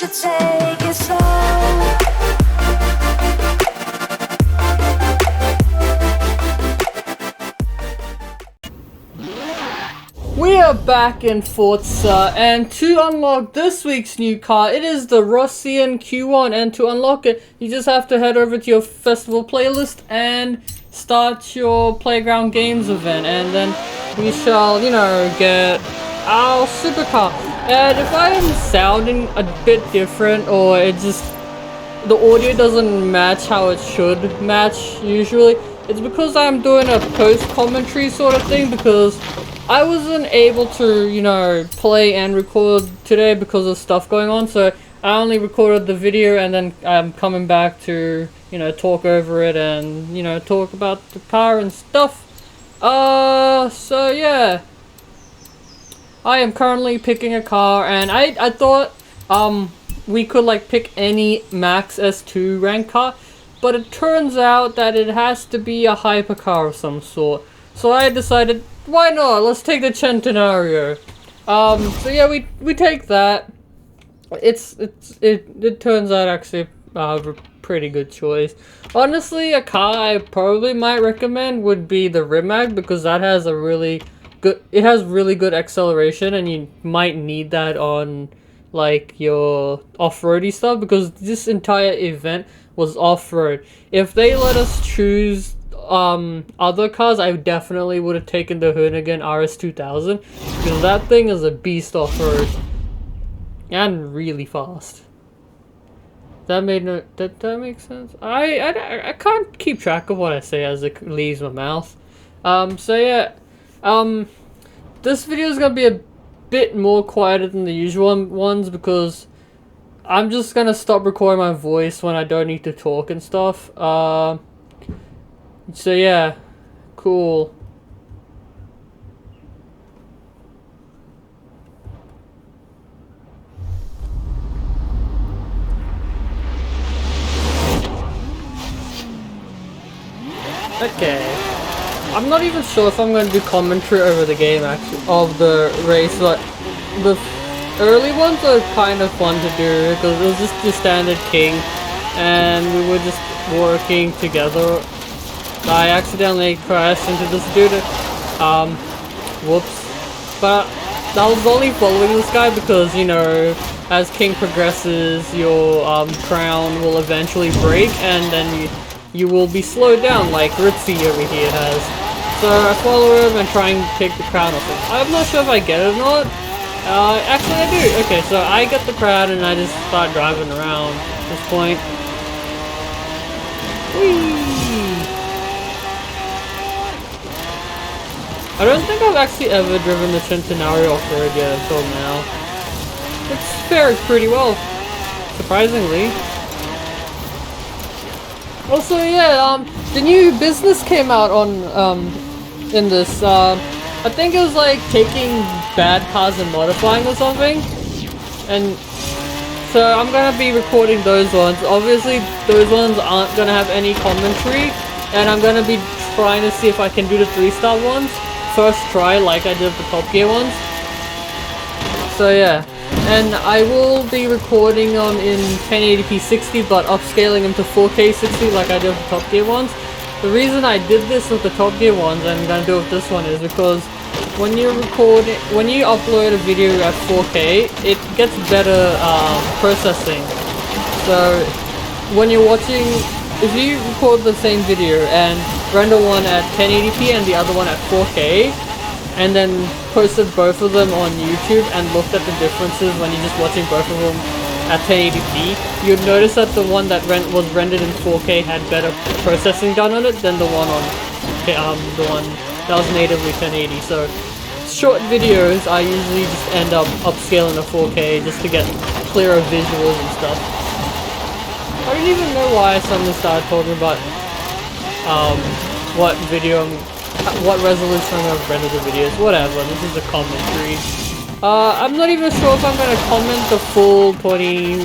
should take it slow. We are back in Forza, and to unlock this week's new car, it is the Rossion Q1, and to unlock it, you just have to head over to your festival playlist and start your Playground Games event, and then we shall, you know, get our supercar. And if I am sounding a bit different, or it just, the audio doesn't match how it should match usually, it's because I'm doing a post-commentary sort of thing, because I wasn't able to, you know, play and record today because of stuff going on, so I only recorded the video and then I'm coming back to, you know, talk over it and, you know, talk about the car and stuff. So yeah. I am currently picking a car, and I thought, we could, like, pick any max S2 rank car, but it turns out that it has to be a hypercar of some sort. So I decided, why not? Let's take the Centenario. So yeah, we take that. It turns out actually a pretty good choice. Honestly, a car I probably might recommend would be the Rimac, because that has a really good, it has really good acceleration, and you might need that on like your off-roady stuff, because this entire event was off-road. If they let us choose other cars, I definitely would have taken the Hoonigan RS2000, because that thing is a beast off-road and really fast. That makes sense. I can't keep track of what I say as it leaves my mouth. So yeah, this video is gonna be a bit more quieter than the usual ones, because I'm just gonna stop recording my voice when I don't need to talk and stuff. So yeah, cool. Okay. I'm not even sure if I'm going to do commentary over the game, actually, of the race. Like, the early ones are kind of fun to do, because it was just the standard king, and we were just working together. I accidentally crashed into this dude, whoops. But I was only following this guy because, you know, as king progresses, your, crown will eventually break, and then you will be slowed down, like Ritzy over here has. So I follow him and try and take the crown off him. I'm not sure if I get it or not. Actually I do. Okay, so I get the crown and I just start driving around at this point. Whee! I don't think I've actually ever driven the Centenario off-road yet until now. It's fared pretty well, surprisingly. Also, yeah, the new business came out on, in this, I think it was like taking bad cars and modifying or something, and so I'm gonna be recording those ones. Obviously, those ones aren't gonna have any commentary, and I'm gonna be trying to see if I can do the 3-star ones first try, like I did the Top Gear ones. So yeah. And I will be recording them in 1080p 60, but upscaling them to 4K 60 like I did with the Top Gear ones. The reason I did this with the Top Gear ones, and I'm gonna do it with this one, is because when you upload a video at 4K, it gets better processing. So when you're watching, if you record the same video and render one at 1080p and the other one at 4K, and then posted both of them on YouTube and looked at the differences when you're just watching both of them at 1080p, you'd notice that the one that was rendered in 4K had better processing done on it than the one on the one that was natively 1080. So short videos, I usually just end up upscaling to 4K just to get clearer visuals and stuff. I don't even know why I suddenly started talking about what resolution I'm gonna render the videos. Whatever, this is a commentary. I'm not even sure if I'm gonna comment the full 24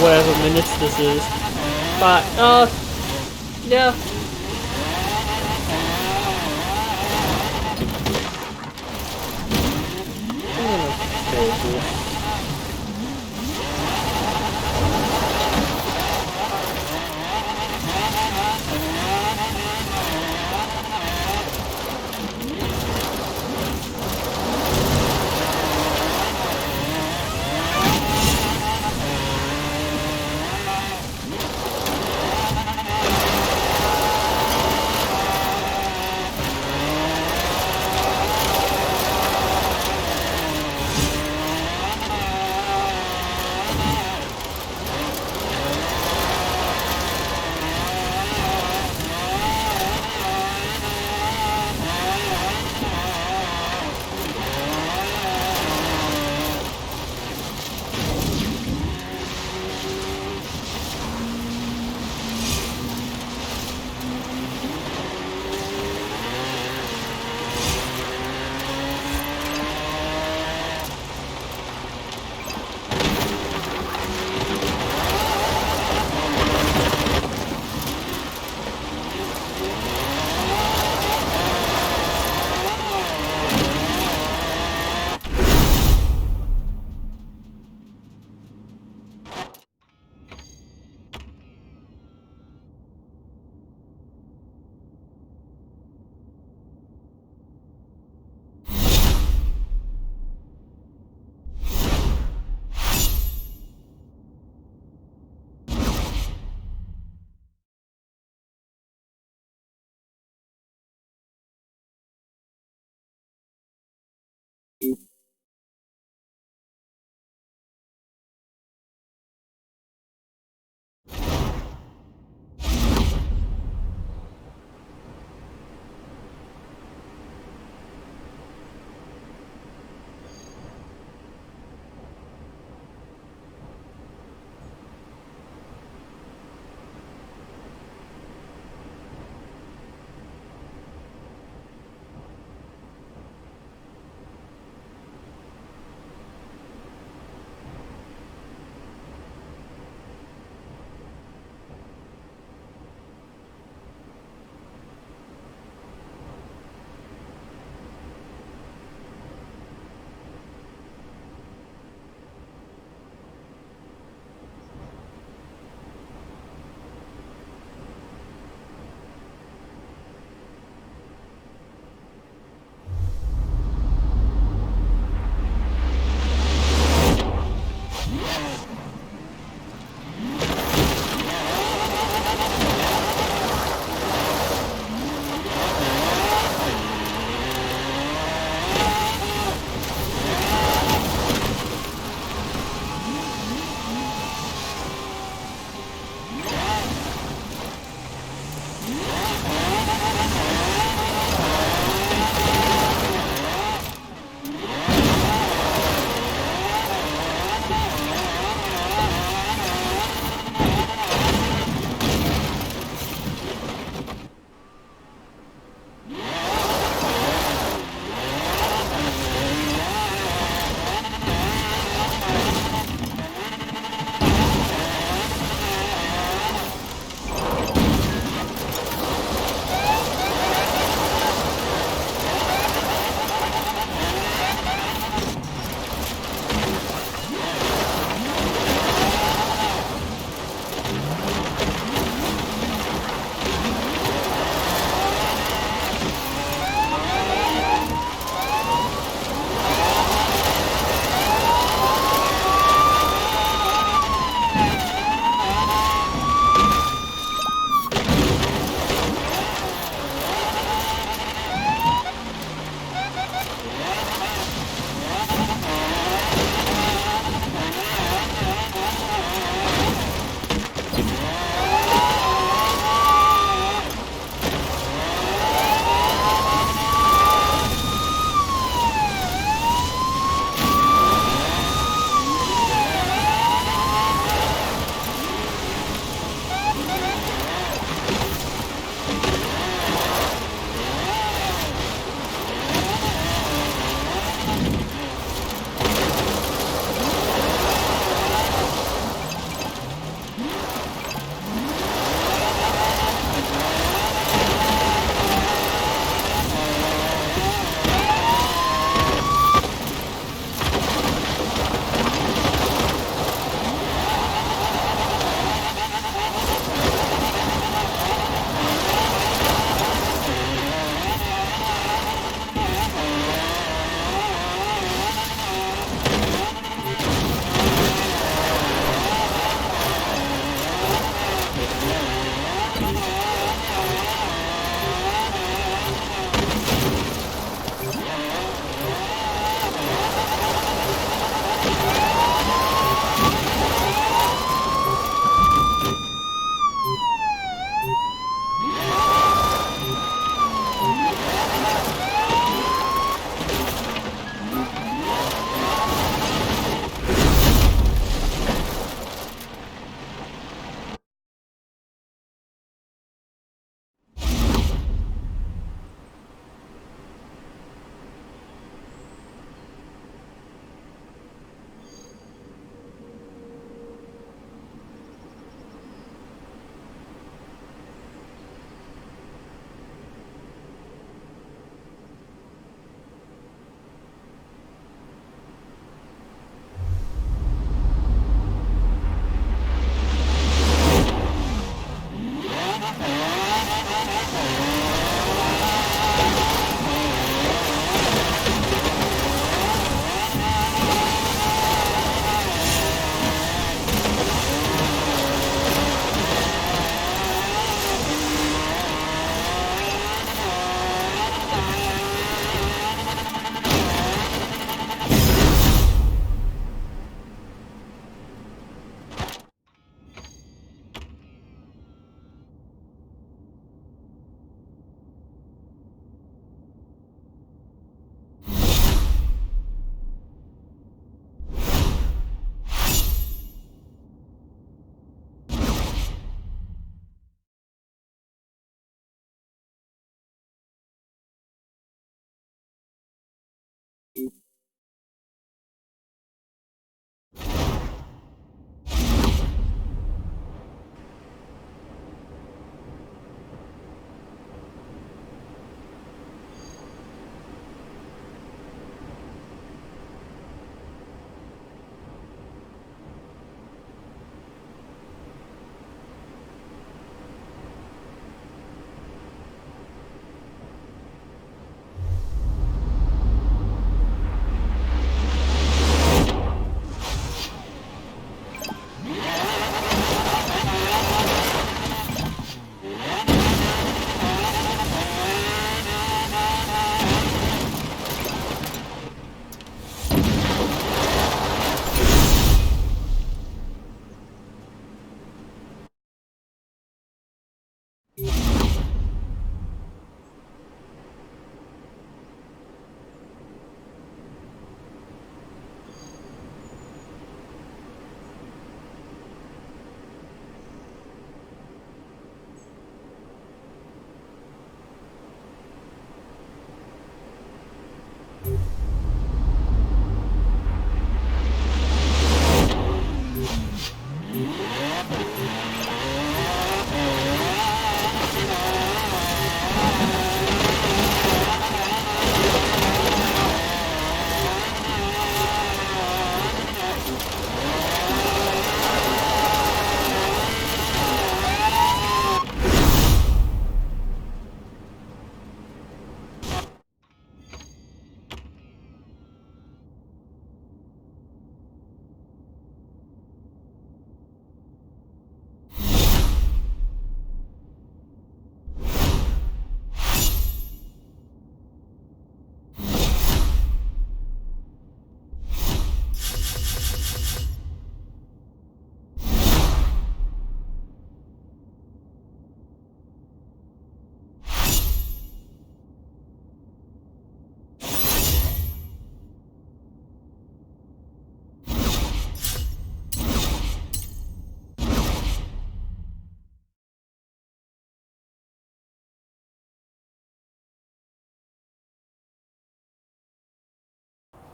whatever minutes this is. But, yeah.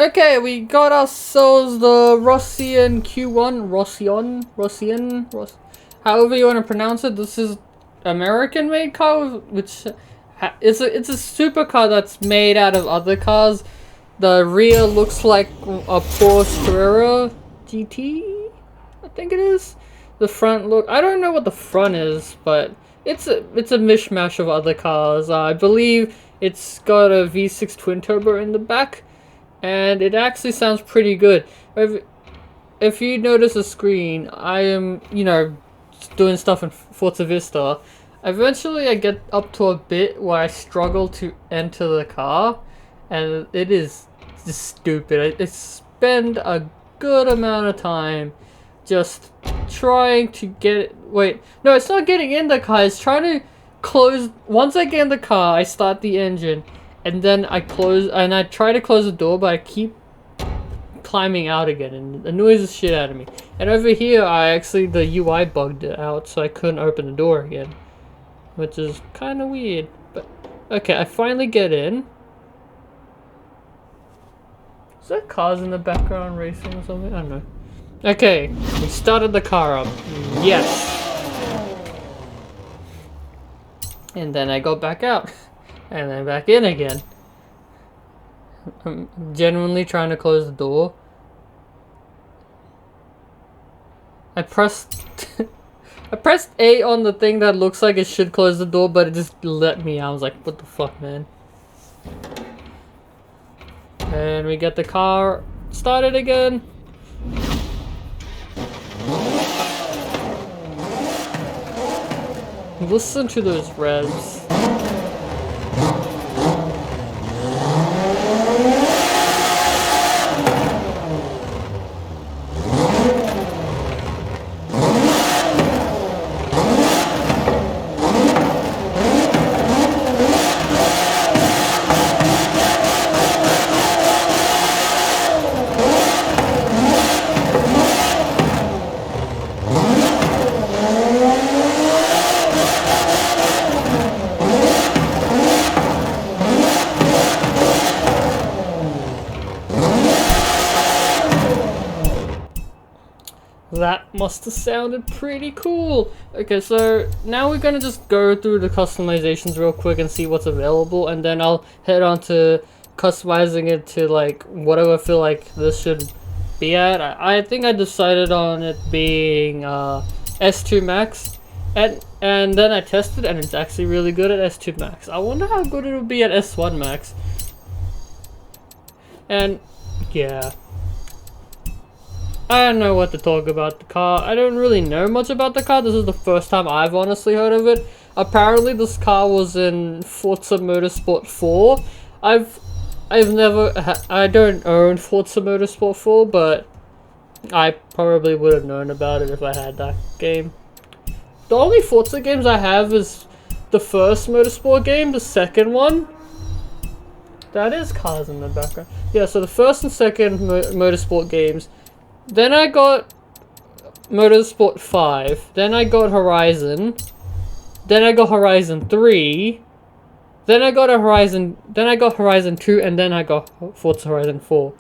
Okay, we got ourselves the Rossion Q1, however you want to pronounce it. This is American-made car, which it's a supercar that's made out of other cars. The rear looks like a Porsche Carrera GT, I think it is. The front look, I don't know what the front is, but it's a mishmash of other cars. I believe it's got a V6 twin turbo in the back. And it actually sounds pretty good. If you notice the screen, I am, you know, doing stuff in Forza Vista. Eventually I get up to a bit where I struggle to enter the car. And it is just stupid. I spend a good amount of time just trying to get... Wait, no, it's not getting in the car. It's trying to close... Once I get in the car, I start the engine. And then I try to close the door, but I keep climbing out again, and it annoys the shit out of me. And over here, the UI bugged it out, so I couldn't open the door again. Which is kind of weird. But, okay, I finally get in. Is there cars in the background racing or something? I don't know. Okay, we started the car up. Yes! And then I go back out. And then back in again. I'm genuinely trying to close the door. I pressed A on the thing that looks like it should close the door, but it just let me. I was like, what the fuck, man? And we get the car started again. Listen to those revs. That must have sounded pretty cool. Okay, so now we're gonna just go through the customizations real quick and see what's available, and then I'll head on to customizing it to like whatever I feel like this should be at. I think I decided on it being S2 Max, and then I tested and it's actually really good at S2 Max. I wonder how good it would be at S1 Max. And yeah. I don't know what to talk about the car. I don't really know much about the car. This is the first time I've honestly heard of it. Apparently this car was in Forza Motorsport 4. I don't own Forza Motorsport 4, but I probably would have known about it if I had that game. The only Forza games I have is the first Motorsport game, the second one. That is cars in the background. Yeah, so the first and second Motorsport games. Then I got Motorsport 5, then I got Horizon, then I got Horizon 3, then I got Horizon 2, and then I got Forza Horizon 4.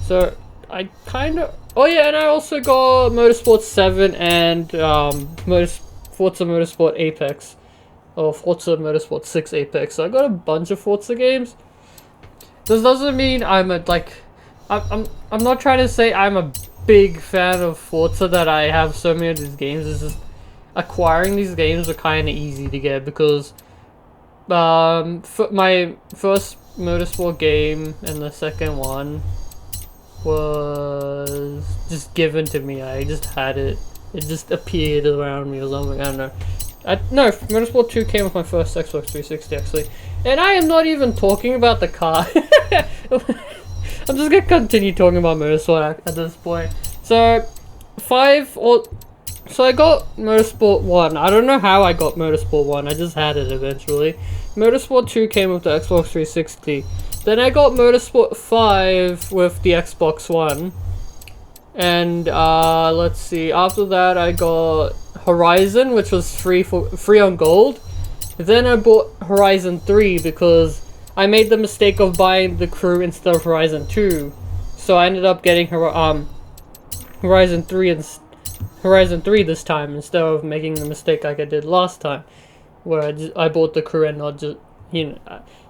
So I kind of... Oh yeah, and I also got Motorsport 7 and Forza Motorsport Apex, or Forza Motorsport 6 Apex. So I got a bunch of Forza games. This doesn't mean I'm a I'm not trying to say I'm a big fan of Forza that I have so many of these games. It's just acquiring these games are kind of easy to get because my first Motorsport game and the second one was just given to me. I just had it. It just appeared around me or something. I don't know. No, Motorsport 2 came with my first Xbox 360 actually. And I am not even talking about the car. I'm just gonna continue talking about Motorsport at this point. So, I got Motorsport 1. I don't know how I got Motorsport 1. I just had it eventually. Motorsport 2 came with the Xbox 360. Then I got Motorsport 5 with the Xbox One. And, let's see. After that, I got Horizon, which was free on Gold. Then I bought Horizon 3 because I made the mistake of buying the crew instead of Horizon 2. So I ended up getting Horizon 3 and Horizon 3 this time instead of making the mistake like I did last time, where I bought the crew and not just, you know.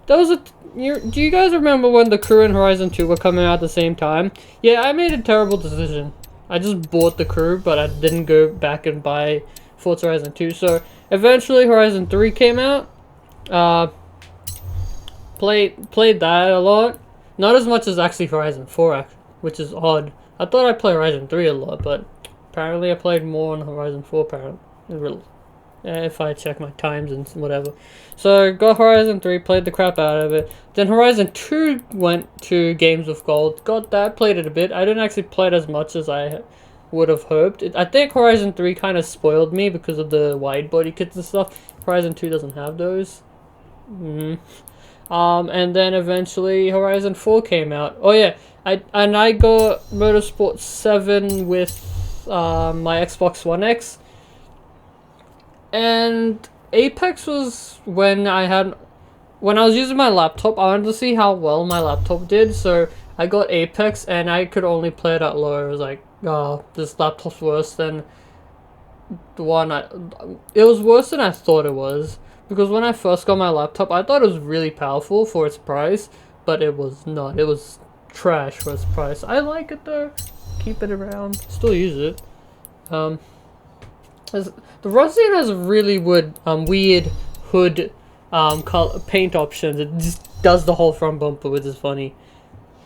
That was do you guys remember when the crew and Horizon 2 were coming out at the same time? Yeah, I made a terrible decision. I just bought the crew, but I didn't go back and buy Forza Horizon 2. So eventually Horizon 3 came out. Played that a lot. Not as much as actually Horizon 4, which is odd. I thought I played Horizon 3 a lot, but apparently I played more on Horizon 4, apparently. If I check my times and whatever. So, got Horizon 3, played the crap out of it. Then Horizon 2 went to Games with Gold. Got that, played it a bit. I didn't actually play it as much as I would have hoped. I think Horizon 3 kind of spoiled me because of the wide body kits and stuff. Horizon 2 doesn't have those. And then eventually Horizon 4 came out. Oh yeah, I got Motorsport 7 with my Xbox One X. And Apex was when I was using my laptop. I wanted to see how well my laptop did, so I got Apex and I could only play it at low. I was like, oh, this laptop's worse than the one it was worse than I thought it was. Because when I first got my laptop, I thought it was really powerful for its price, but it was not. It was trash for its price. I like it though. Keep it around. Still use it. The Rossion has really weird hood color, paint options. It just does the whole front bumper, which is funny.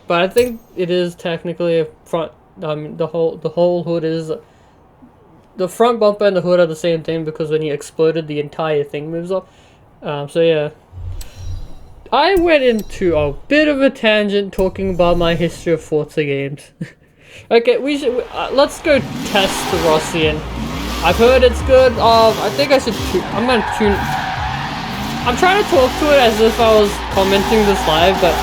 But I think it is technically a front. The whole hood is. The front bumper and the hood are the same thing because when you exploded, the entire thing moves up. So yeah. I went into a bit of a tangent talking about my history of Forza games. Okay, let's go test the Rossion. I've heard it's good. I think I should. I'm gonna tune. I'm trying to talk to it as if I was commenting this live, but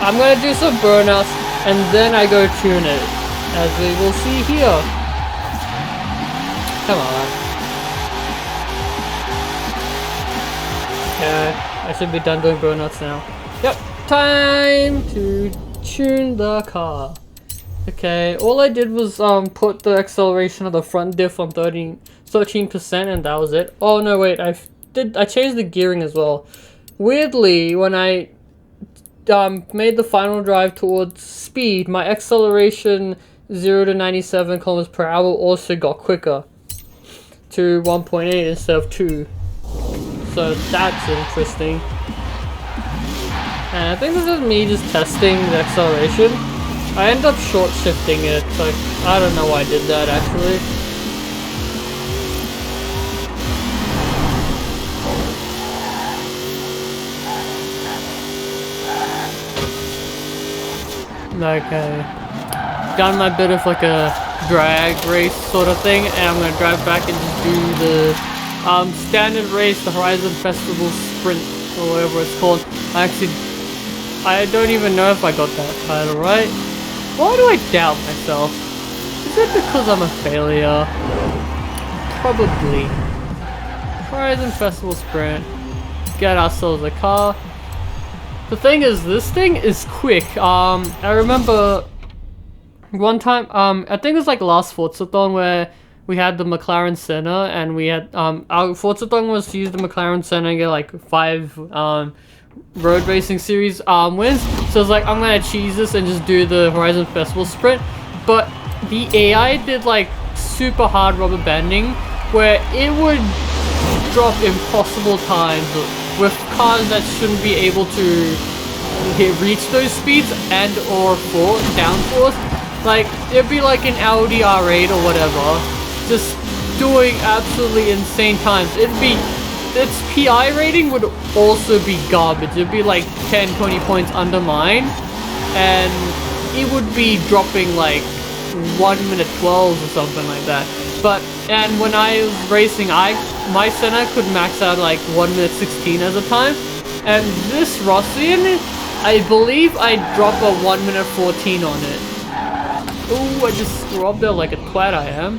I'm gonna do some burnouts and then I go tune it, as we will see here. Come on. Yeah, I should be done doing burnouts now. Yep, time to tune the car. Okay, all I did was put the acceleration of the front diff on 13% and that was it. Oh no, wait, I changed the gearing as well. Weirdly, when I made the final drive towards speed, my acceleration 0 to 97 kilometers per hour also got quicker to 1.8 instead of 2. So that's interesting. And I think this is me just testing the acceleration. I end up short shifting it, like I don't know why I did that actually. Okay, done my bit of like a drag race sort of thing, and I'm gonna drive back and just do the standard race, the Horizon Festival Sprint or whatever it's called. I don't even know if I got that title right. Why do I doubt myself? Is it because I'm a failure? Probably. Horizon Festival Sprint. Get ourselves a car. The thing is, this thing is quick. I remember one time, I think it was like last Forzathon where we had the McLaren Senna and we had, our Forzathon was to use the McLaren Senna and get like 5, road racing series wins. So I was like, I'm gonna cheese this and just do the Horizon Festival Sprint. But the AI did like super hard rubber banding where it would drop impossible times with cars that shouldn't be able to reach those speeds and or downforce. Like it'd be like an Audi R8 or whatever, just doing absolutely insane times. Its PI rating would also be garbage. It'd be like 10-20 points under mine, and it would be dropping like 1 minute 12 or something like that. And when I was racing, my Senna could max out like 1 minute 16 at a time, and this Rossion, I believe I drop a 1 minute 14 on it. Ooh, I just screw up there like a twat I am.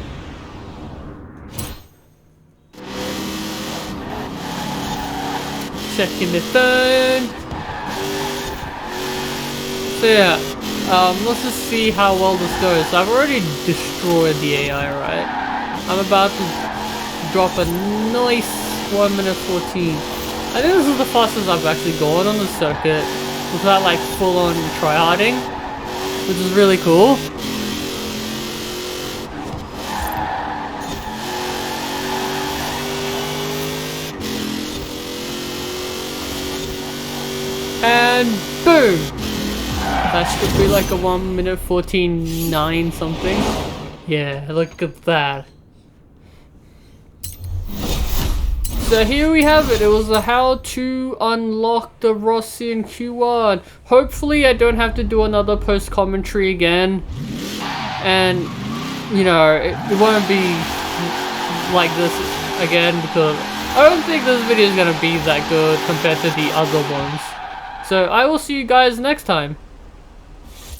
Checking the turn. So yeah, let's just see how well this goes. So I've already destroyed the AI, right? I'm about to drop a nice 1 minute 14. I think this is the fastest I've actually gone on the circuit without like full-on tryharding, which is really cool. And boom! That should be like a 1 minute 14.9 something. Yeah, look at that. So here we have it. It was a how to unlock the Rossion Q1. Hopefully I don't have to do another post commentary again. And, you know, it won't be like this again because I don't think this video is going to be that good compared to the other ones. So I will see you guys next time.